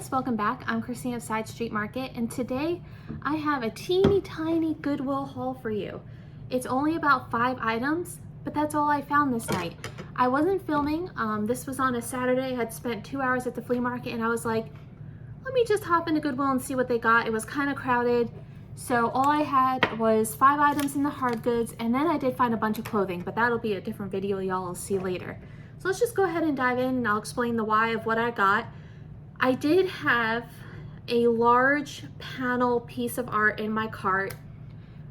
Welcome back. I'm Christine of Side Street Market, and today I have a teeny tiny Goodwill haul for you. It's only about 5 items, but that's all I found this night. I wasn't filming. This was on a Saturday. I had spent 2 hours at the flea market, and I was like, let me just hop into Goodwill and see what they got. It was kind of crowded, so all I had was 5 items in the hard goods, and then I did find a bunch of clothing, but that'll be a different video y'all will see later. So let's just go ahead and dive in, and I'll explain the why of what I got. I did have a large panel piece of art in my cart.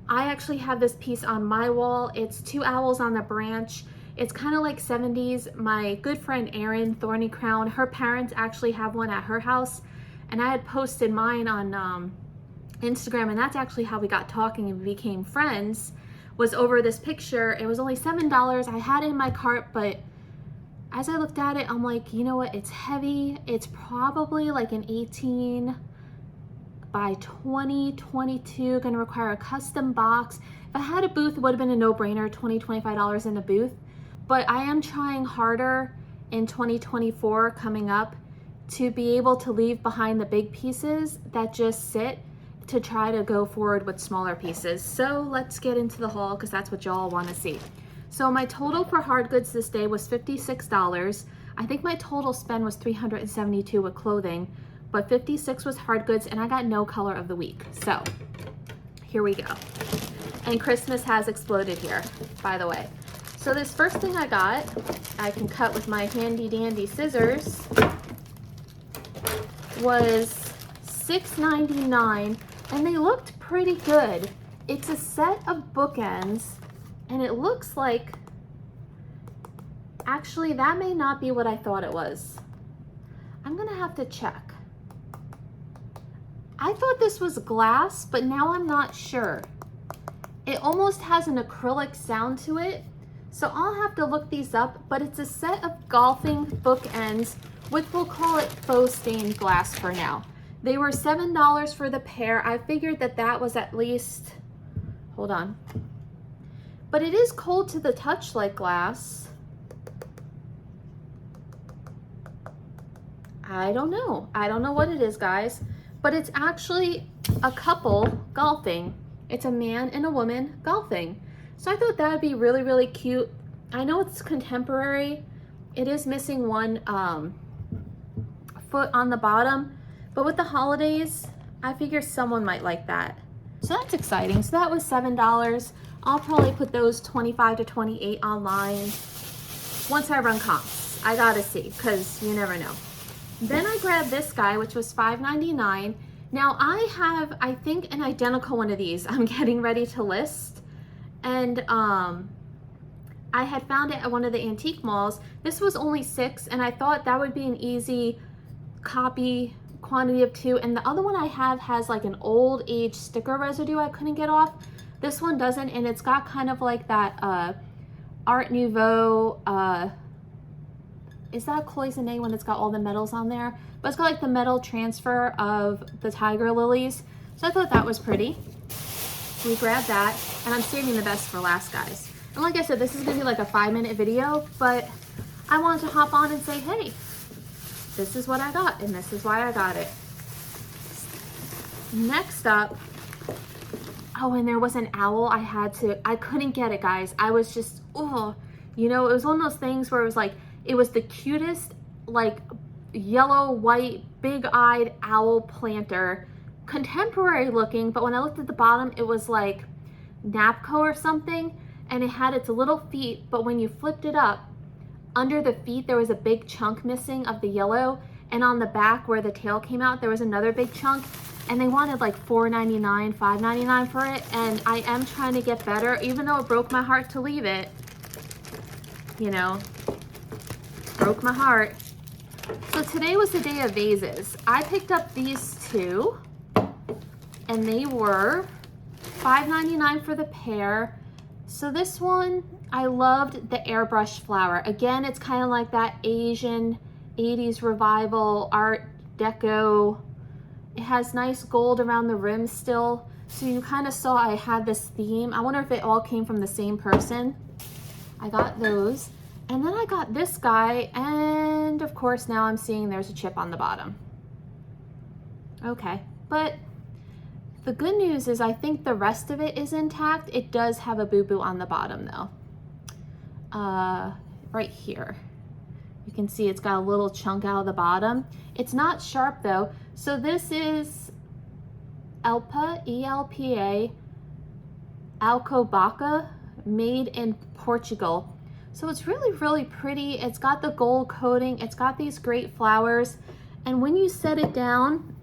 I actually have this piece on my wall. It's 2 owls on the branch. It's kind of like 70s. My good friend Erin, Thorny Crown, her parents actually have one at her house, and I had posted mine on Instagram, and that's actually how we got talking and became friends, was over this picture. It was only $7. I had it in my cart, but as I looked at it, I'm like, you know what, it's heavy. It's probably like an 18 by 20, 22, gonna require a custom box. If I had a booth, it would have been a no-brainer, $20, $25 in a booth. But I am trying harder in 2024 coming up to be able to leave behind the big pieces that just sit, to try to go forward with smaller pieces. So let's get into the haul, because that's what y'all wanna see. So my total for hard goods this day was $56. I think my total spend was $372 with clothing, but $56 was hard goods, and I got no color of the week. So here we go. And Christmas has exploded here, by the way. So this first thing I got, I can cut with my handy dandy scissors, was $6.99, and they looked pretty good. It's a set of bookends. And it looks like, actually, that may not be what I thought it was. I'm gonna have to check. I thought this was glass, but now I'm not sure. It almost has an acrylic sound to it, so I'll have to look these up, but it's a set of golfing bookends, which we'll call it faux stained glass for now. They were $7 for the pair. I figured that that was at least, hold on. But it is cold to the touch like glass. I don't know. I don't know what it is, guys. But it's actually a couple golfing. It's a man and a woman golfing. So I thought that would be really, really cute. I know it's contemporary. It is missing one foot on the bottom. But with the holidays, I figure someone might like that. So that's exciting. So that was $7. I'll probably put those 25 to 28 online once I run comps. I gotta see, because you never know. Then I grabbed this guy, which was $5.99. Now I have, I think, an identical one of these I'm getting ready to list. And I had found it at one of the antique malls. This was only $6, and I thought that would be an easy copy, quantity of 2. And the other one I have has like an old age sticker residue I couldn't get off. This one doesn't, and it's got kind of like that Art Nouveau, is that cloisonné when it's got all the metals on there? But it's got like the metal transfer of the tiger lilies. So I thought that was pretty. So we grabbed that, and I'm saving the best for last, guys. And like I said, this is gonna be like a 5-minute video, but I wanted to hop on and say, hey, this is what I got, and this is why I got it. Next up, oh, and there was an owl I couldn't get it, guys. I was just, oh, you know, it was one of those things where it was like, it was the cutest, like, yellow, white, big-eyed owl planter, contemporary looking, but when I looked at the bottom, it was like Napco or something, and it had its little feet, but when you flipped it up, under the feet, there was a big chunk missing of the yellow, and on the back where the tail came out, there was another big chunk. And they wanted like $4.99, $5.99 for it, and I am trying to get better, even though it broke my heart to leave it. You know, broke my heart. So today was the day of vases. I picked up these 2, and they were $5.99 for the pair. So this one, I loved the airbrush flower. Again, it's kind of like that Asian 80s revival, Art Deco. It has nice gold around the rim still. So you kind of saw I had this theme. I wonder if it all came from the same person. I got those. And then I got this guy, and of course now I'm seeing there's a chip on the bottom. Okay, but the good news is I think the rest of it is intact. It does have a boo-boo on the bottom though. Right here. You can see it's got a little chunk out of the bottom. It's not sharp though. So this is Elpa, E-L-P-A, Alcobaça, made in Portugal. So it's really, really pretty. It's got the gold coating. It's got these great flowers. And when you set it down,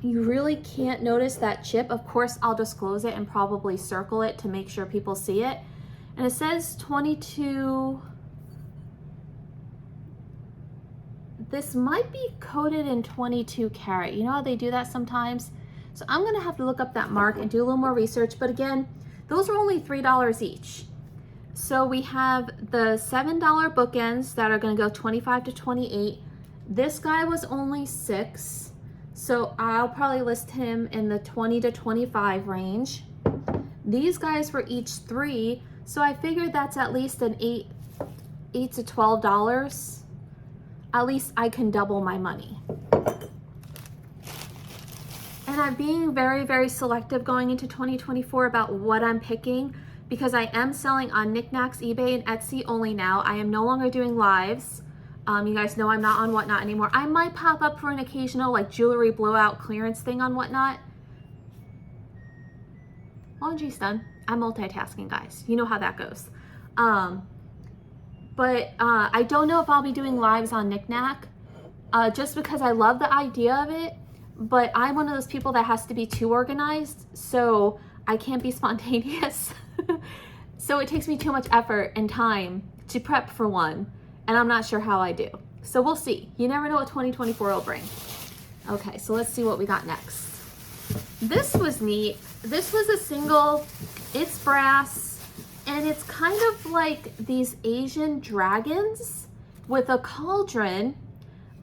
you really can't notice that chip. Of course, I'll disclose it and probably circle it to make sure people see it. And it says 22. This might be coated in 22 karat. You know how they do that sometimes? So I'm gonna have to look up that mark and do a little more research. But again, those are only $3 each. So we have the $7 bookends that are gonna go 25 to 28. This guy was only $6. So I'll probably list him in the 20 to 25 range. These guys were each $3. So I figured that's at least an $8 to $12. At least I can double my money. And I'm being very, very selective going into 2024 about what I'm picking, because I am selling on NikNax, eBay, and Etsy only now. I am no longer doing lives. You guys know I'm not on Whatnot anymore. I might pop up for an occasional like jewelry blowout clearance thing on Whatnot. Laundry's done. I'm multitasking, guys. You know how that goes. But I don't know if I'll be doing lives on NikNack, just because I love the idea of it, but I'm one of those people that has to be too organized, so I can't be spontaneous. So it takes me too much effort and time to prep for one, and I'm not sure how I do. So we'll see. You never know what 2024 will bring. Okay, so let's see what we got next. This was neat. This was a single. It's brass. And it's kind of like these Asian dragons with a cauldron,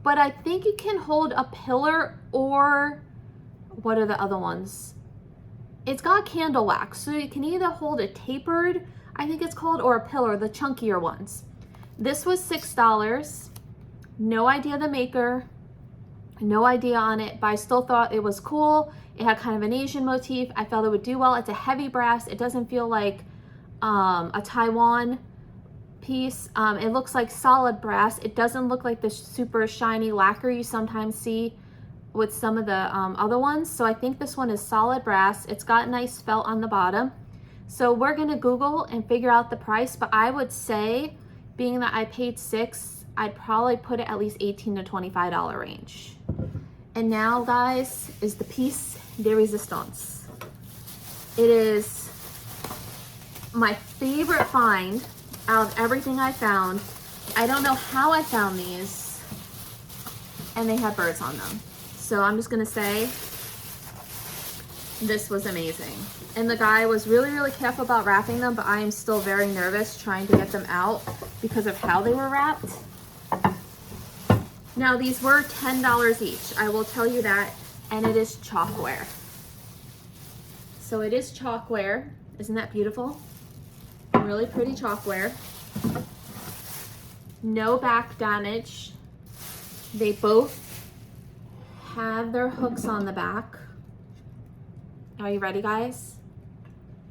but I think it can hold a pillar, or what are the other ones? It's got candle wax, so you can either hold a tapered, I think it's called, or a pillar, the chunkier ones. This was $6. No idea the maker, no idea on it, but I still thought it was cool. It had kind of an Asian motif. I felt it would do well. It's a heavy brass. It doesn't feel like a Taiwan piece. It looks like solid brass. It doesn't look like the super shiny lacquer you sometimes see with some of the other ones. So I think this one is solid brass. It's got nice felt on the bottom. So we're gonna Google and figure out the price, but I would say, being that I paid $6, I'd probably put it at least $18 to $25 range. And now, guys, is the piece de resistance. It is my favorite find out of everything I found. I don't know how I found these, and they had birds on them. So I'm just gonna say this was amazing. And the guy was really, really careful about wrapping them, but I am still very nervous trying to get them out because of how they were wrapped. Now these were $10 each, I will tell you that, and it is chalkware. So it is chalkware. Isn't that beautiful? Really pretty chalkware. No back damage. They both have their hooks on the back. Are you ready, guys?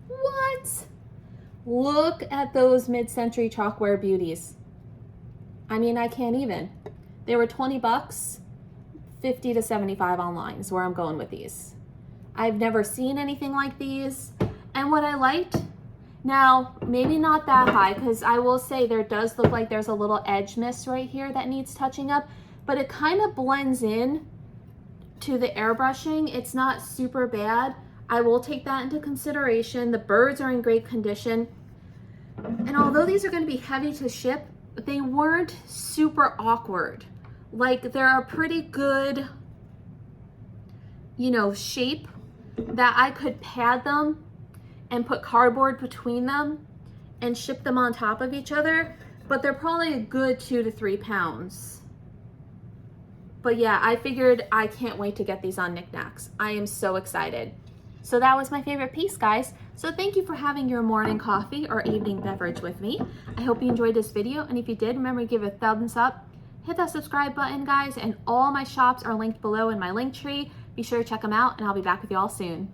What? Look at those mid-century chalkware beauties. I mean, I can't even. They were 20 bucks, 50 to 75 online is where I'm going with these. I've never seen anything like these. And what I liked, now, maybe not that high, because I will say there does look like there's a little edge miss right here that needs touching up, but it kind of blends in to the airbrushing. It's not super bad. I will take that into consideration. The birds are in great condition. And although these are going to be heavy to ship, they weren't super awkward. Like, they're a pretty good, you know, shape that I could pad them and put cardboard between them and ship them on top of each other, but they're probably a good 2 to 3 pounds. But yeah, I figured I can't wait to get these on NikNax. I am so excited. So that was my favorite piece, guys. So thank you for having your morning coffee or evening beverage with me. I hope you enjoyed this video, and if you did, remember to give it a thumbs up. Hit that subscribe button, guys, and all my shops are linked below in my link tree. Be sure to check them out, and I'll be back with you all soon.